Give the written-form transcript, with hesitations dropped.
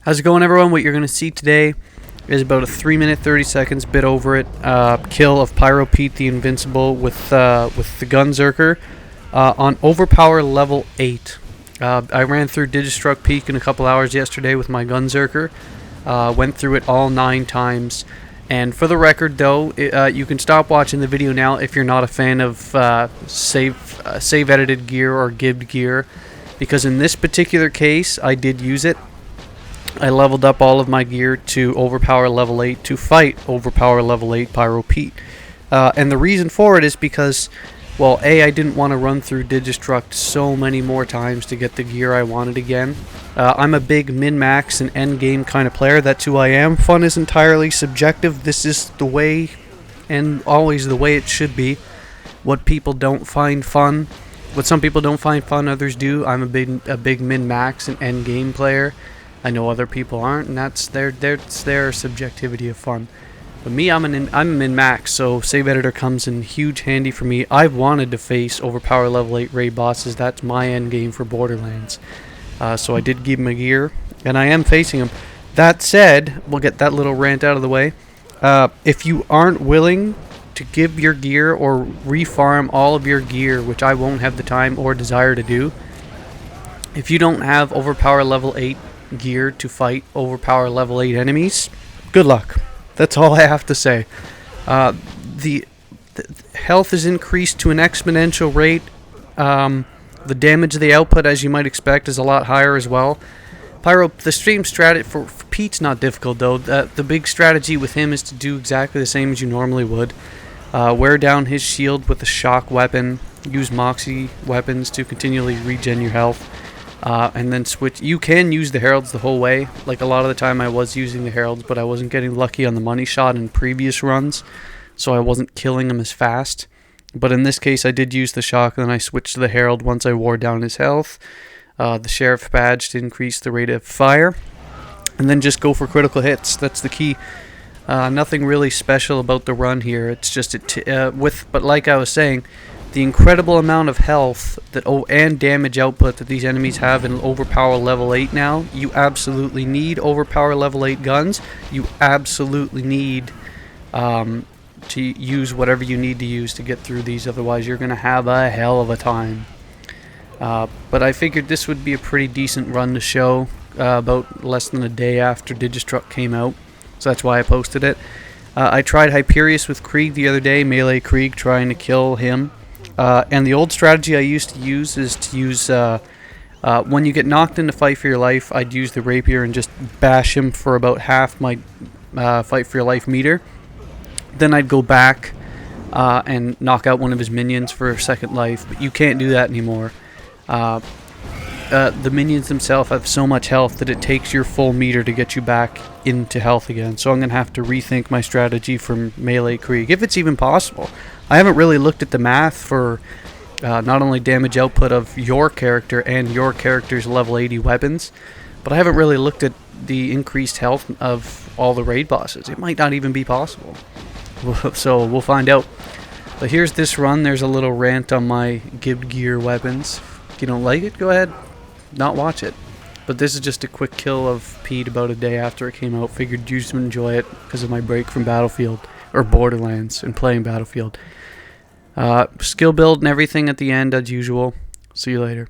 How's it going, everyone? What you're going to see today is about a 3 minute 30 seconds, bit over it, kill of Pyro the Invincible with the Gunzerker on Overpower level 8. I ran through Digistruct Peak in a couple hours yesterday with my Gunzerker. Went through it all 9 times. And for the record, though, you can stop watching the video now if you're not a fan of save edited gear or gibbed gear, because in this particular case, I did use it. I leveled up all of my gear to Overpower level 8 to fight Overpower level 8 Pyro Pete. And the reason for it is because, well, I didn't want to run through Digistruct so many more times to get the gear I wanted again. I'm a big min-max and endgame kind of player. That's who I am. Fun is entirely subjective. This is the way, and always the way it should be. What people don't find fun, what some people don't find fun, others do. I'm a big min-max and endgame player. I know other people aren't, and that's their subjectivity of fun. But me, I'm min-max, so save editor comes in huge handy for me. I've wanted to face Overpower level 8 raid bosses. That's my end game for Borderlands. So I did give him a gear, and I am facing him. That said, we'll get that little rant out of the way. If you aren't willing to give your gear or refarm all of your gear, which I won't have the time or desire to do, if you don't have Overpower level 8 gear to fight Overpower level 8 enemies, good luck. That's all I have to say. The health is increased to an exponential rate. The damage they output, as you might expect, is a lot higher as well. Pyro, the stream strategy for Pete's not difficult, though. The big strategy with him is to do exactly the same as you normally would. Wear down his shield with a shock weapon. Use Moxie weapons to continually regen your health. And then switch. You can use the heralds the whole way. Like a lot of the time I was using the heralds, but I wasn't getting lucky on the money shot in previous runs, so I wasn't killing him as fast. But in this case I did use the shock, and then I switched to the herald once I wore down his health. The sheriff badge to increase the rate of fire, and then just go for critical hits. That's the key. Nothing really special about the run here. It's just but like I was saying, the incredible amount of health and damage output that these enemies have in Overpower level 8 now. You absolutely need Overpower level 8 guns. You absolutely need to use whatever you need to use to get through these. Otherwise, you're going to have a hell of a time. But I figured this would be a pretty decent run to show about less than a day after Digistruct came out. So that's why I posted it. I tried Hyperius with Krieg the other day, melee Krieg, trying to kill him. And the old strategy I used to use is to use, when you get knocked into fight for your life, I'd use the rapier and just bash him for about half my fight for your life meter. Then I'd go back and knock out one of his minions for a second life, but you can't do that anymore. The minions themselves have so much health that it takes your full meter to get you back into health again. So I'm going to have to rethink my strategy for melee Krieg, if it's even possible. I haven't really looked at the math for not only damage output of your character and your character's level 80 weapons, but I haven't really looked at the increased health of all the raid bosses. It might not even be possible. So we'll find out. But here's this run. There's a little rant on my gibbed gear weapons. If you don't like it, go ahead, not watch it. But this is just a quick kill of Pete about a day after it came out. Figured you should enjoy it because of my break from Battlefield, or Borderlands, and playing Battlefield. Skill build and everything at the end as usual. See you later.